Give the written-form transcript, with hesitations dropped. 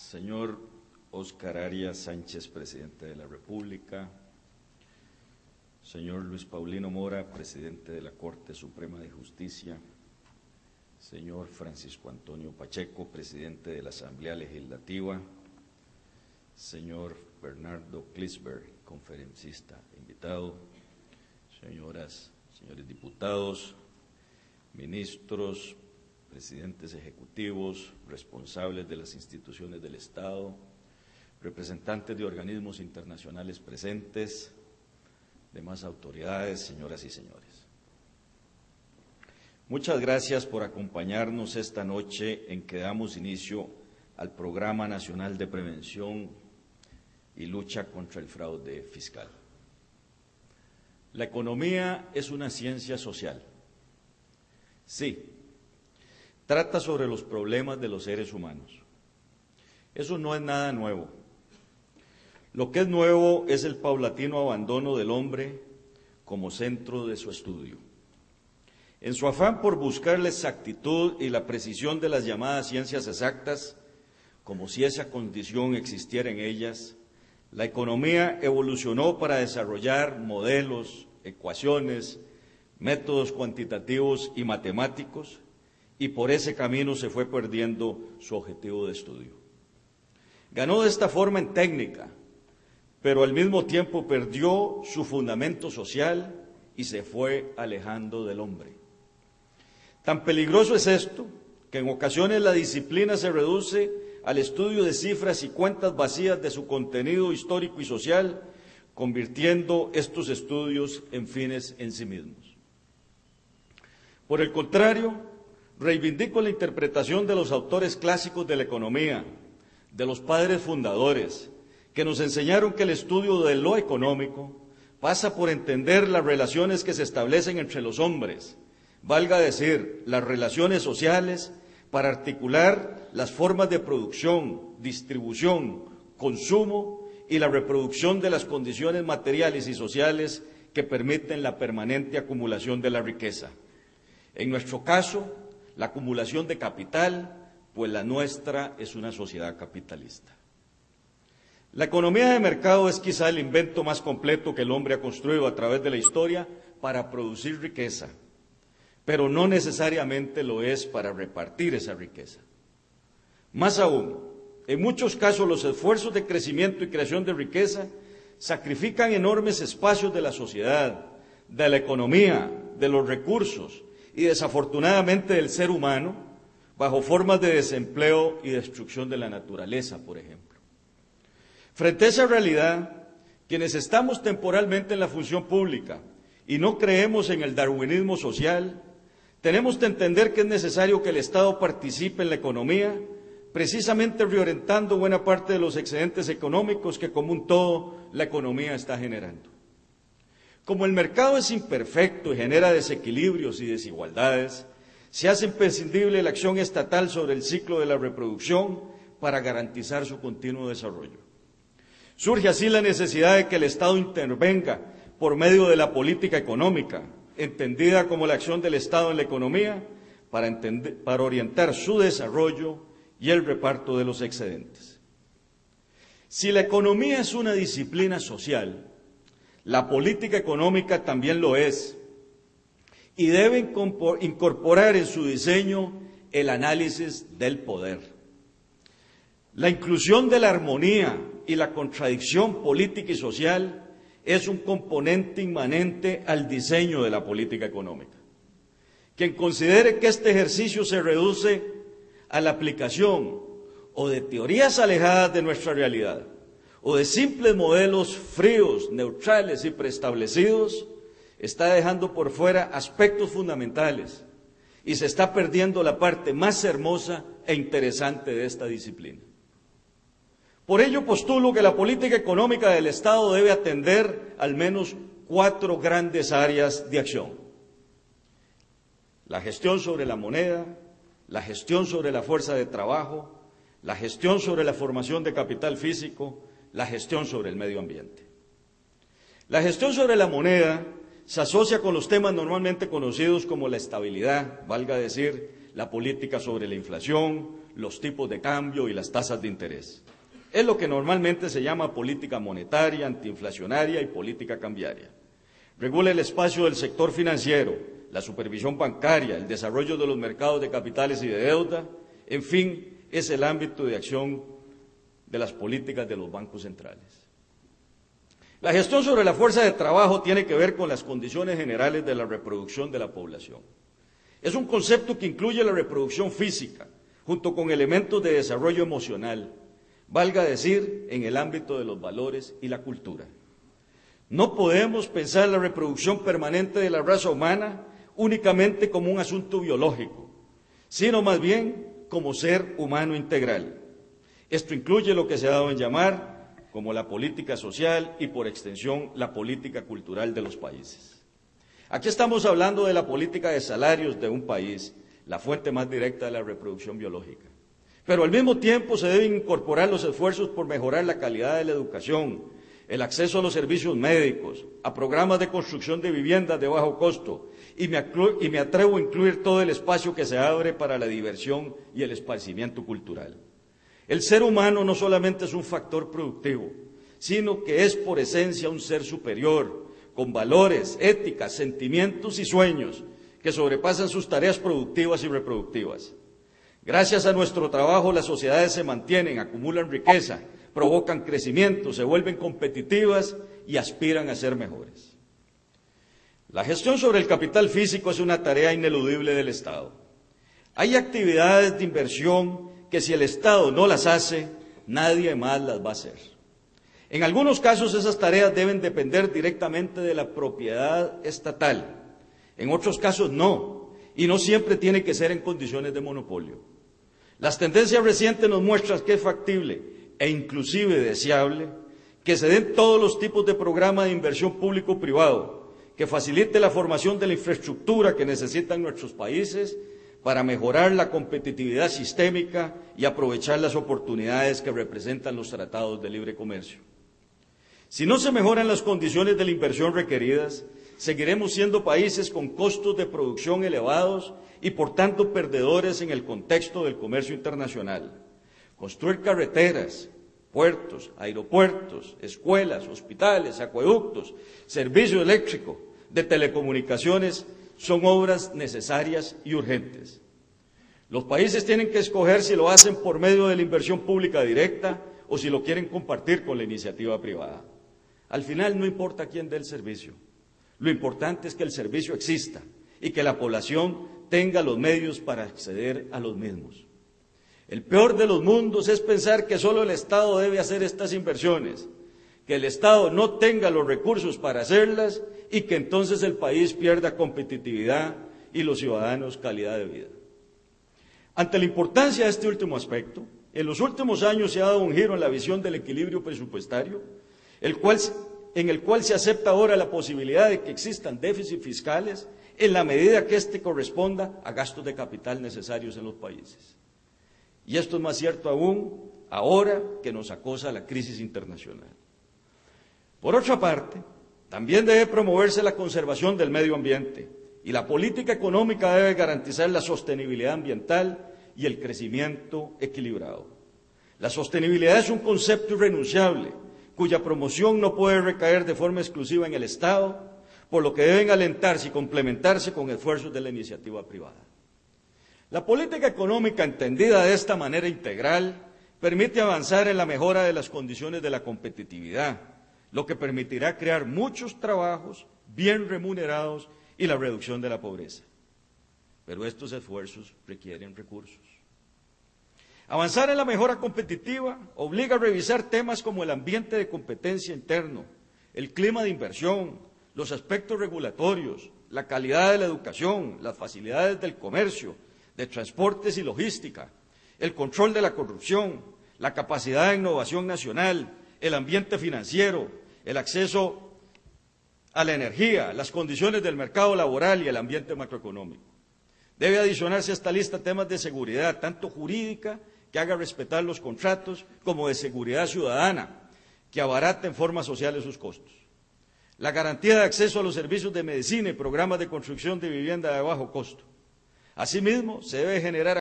Señor Óscar Arias Sánchez, presidente de la República, señor Luis Paulino Mora, presidente de la Corte Suprema de Justicia, señor Francisco Antonio Pacheco, presidente de la Asamblea Legislativa, señor Bernardo Klisberg, conferencista invitado, señoras, señores diputados, ministros, presidentes ejecutivos, responsables de las instituciones del Estado, representantes de organismos internacionales presentes, demás autoridades, señoras y señores. Muchas gracias por acompañarnos esta noche en que damos inicio al Programa Nacional de Prevención y Lucha contra el Fraude Fiscal. La economía es una ciencia social. Sí, trata sobre los problemas de los seres humanos. Eso no es nada nuevo. Lo que es nuevo es el paulatino abandono del hombre como centro de su estudio. En su afán por buscar la exactitud y la precisión de las llamadas ciencias exactas, como si esa condición existiera en ellas, la economía evolucionó para desarrollar modelos, ecuaciones, métodos cuantitativos y matemáticos, y por ese camino se fue perdiendo su objetivo de estudio. Ganó de esta forma en técnica, pero al mismo tiempo perdió su fundamento social y se fue alejando del hombre. Tan peligroso es esto, que en ocasiones la disciplina se reduce al estudio de cifras y cuentas vacías de su contenido histórico y social, convirtiendo estos estudios en fines en sí mismos. Por el contrario, reivindico la interpretación de los autores clásicos de la economía, de los padres fundadores, que nos enseñaron que el estudio de lo económico pasa por entender las relaciones que se establecen entre los hombres, valga decir, las relaciones sociales, para articular las formas de producción, distribución, consumo y la reproducción de las condiciones materiales y sociales que permiten la permanente acumulación de la riqueza. En nuestro caso, la acumulación de capital, pues la nuestra es una sociedad capitalista. La economía de mercado es quizá el invento más completo que el hombre ha construido a través de la historia para producir riqueza, pero no necesariamente lo es para repartir esa riqueza. Más aún, en muchos casos los esfuerzos de crecimiento y creación de riqueza sacrifican enormes espacios de la sociedad, de la economía, de los recursos y desafortunadamente del ser humano, bajo formas de desempleo y destrucción de la naturaleza, por ejemplo. Frente a esa realidad, quienes estamos temporalmente en la función pública y no creemos en el darwinismo social, tenemos que entender que es necesario que el Estado participe en la economía, precisamente reorientando buena parte de los excedentes económicos que como un todo la economía está generando. Como el mercado es imperfecto y genera desequilibrios y desigualdades, se hace imprescindible la acción estatal sobre el ciclo de la reproducción para garantizar su continuo desarrollo. Surge así la necesidad de que el Estado intervenga por medio de la política económica, entendida como la acción del Estado en la economía, para orientar su desarrollo y el reparto de los excedentes. Si la economía es una disciplina social, la política económica también lo es, y debe incorporar en su diseño el análisis del poder. La inclusión de la armonía y la contradicción política y social es un componente inmanente al diseño de la política económica. Quien considere que este ejercicio se reduce a la aplicación o de teorías alejadas de nuestra realidad, o de simples modelos fríos, neutrales y preestablecidos, está dejando por fuera aspectos fundamentales y se está perdiendo la parte más hermosa e interesante de esta disciplina. Por ello postulo que la política económica del Estado debe atender al menos 4 grandes áreas de acción: la gestión sobre la moneda, la gestión sobre la fuerza de trabajo, la gestión sobre la formación de capital físico, la gestión sobre el medio ambiente. La gestión sobre la moneda se asocia con los temas normalmente conocidos como la estabilidad, valga decir, la política sobre la inflación, los tipos de cambio y las tasas de interés. Es lo que normalmente se llama política monetaria, antiinflacionaria y política cambiaria. Regula el espacio del sector financiero, la supervisión bancaria, el desarrollo de los mercados de capitales y de deuda, en fin, es el ámbito de acción de las políticas de los bancos centrales. La gestión sobre la fuerza de trabajo tiene que ver con las condiciones generales de la reproducción de la población. Es un concepto que incluye la reproducción física, junto con elementos de desarrollo emocional, valga decir, en el ámbito de los valores y la cultura. No podemos pensar la reproducción permanente de la raza humana únicamente como un asunto biológico, sino más bien como ser humano integral. Esto incluye lo que se ha dado en llamar como la política social y, por extensión, la política cultural de los países. Aquí estamos hablando de la política de salarios de un país, la fuente más directa de la reproducción biológica. Pero al mismo tiempo se deben incorporar los esfuerzos por mejorar la calidad de la educación, el acceso a los servicios médicos, a programas de construcción de viviendas de bajo costo, y me atrevo a incluir todo el espacio que se abre para la diversión y el esparcimiento cultural. El ser humano no solamente es un factor productivo, sino que es por esencia un ser superior, con valores, éticas, sentimientos y sueños que sobrepasan sus tareas productivas y reproductivas. Gracias a nuestro trabajo, las sociedades se mantienen, acumulan riqueza, provocan crecimiento, se vuelven competitivas y aspiran a ser mejores. La gestión sobre el capital físico es una tarea ineludible del Estado. Hay actividades de inversión que si el Estado no las hace, nadie más las va a hacer. En algunos casos esas tareas deben depender directamente de la propiedad estatal, en otros casos no, y no siempre tiene que ser en condiciones de monopolio. Las tendencias recientes nos muestran que es factible e inclusive deseable que se den todos los tipos de programas de inversión público-privado que facilite la formación de la infraestructura que necesitan nuestros países para mejorar la competitividad sistémica y aprovechar las oportunidades que representan los tratados de libre comercio. Si no se mejoran las condiciones de la inversión requeridas, seguiremos siendo países con costos de producción elevados y por tanto perdedores en el contexto del comercio internacional. Construir carreteras, puertos, aeropuertos, escuelas, hospitales, acueductos, servicio eléctrico, de telecomunicaciones, son obras necesarias y urgentes. Los países tienen que escoger si lo hacen por medio de la inversión pública directa o si lo quieren compartir con la iniciativa privada. Al final no importa quién dé el servicio, lo importante es que el servicio exista y que la población tenga los medios para acceder a los mismos. El peor de los mundos es pensar que solo el Estado debe hacer estas inversiones, que el Estado no tenga los recursos para hacerlas y que entonces el país pierda competitividad y los ciudadanos calidad de vida. Ante la importancia de este último aspecto, en los últimos años se ha dado un giro en la visión del equilibrio presupuestario, en el cual se acepta ahora la posibilidad de que existan déficits fiscales en la medida que éste corresponda a gastos de capital necesarios en los países. Y esto es más cierto aún ahora que nos acosa la crisis internacional. Por otra parte, también debe promoverse la conservación del medio ambiente y la política económica debe garantizar la sostenibilidad ambiental y el crecimiento equilibrado. La sostenibilidad es un concepto irrenunciable, cuya promoción no puede recaer de forma exclusiva en el Estado, por lo que deben alentarse y complementarse con esfuerzos de la iniciativa privada. La política económica entendida de esta manera integral permite avanzar en la mejora de las condiciones de la competitividad, lo que permitirá crear muchos trabajos bien remunerados y la reducción de la pobreza. Pero estos esfuerzos requieren recursos. Avanzar en la mejora competitiva obliga a revisar temas como el ambiente de competencia interno, el clima de inversión, los aspectos regulatorios, la calidad de la educación, las facilidades del comercio, de transportes y logística, el control de la corrupción, la capacidad de innovación nacional, el ambiente financiero, el acceso a la energía, las condiciones del mercado laboral y el ambiente macroeconómico. Debe adicionarse a esta lista temas de seguridad, tanto jurídica, que haga respetar los contratos, como de seguridad ciudadana, que abarate en forma social sus costos. La garantía de acceso a los servicios de medicina y programas de construcción de vivienda de bajo costo. Asimismo, se debe generar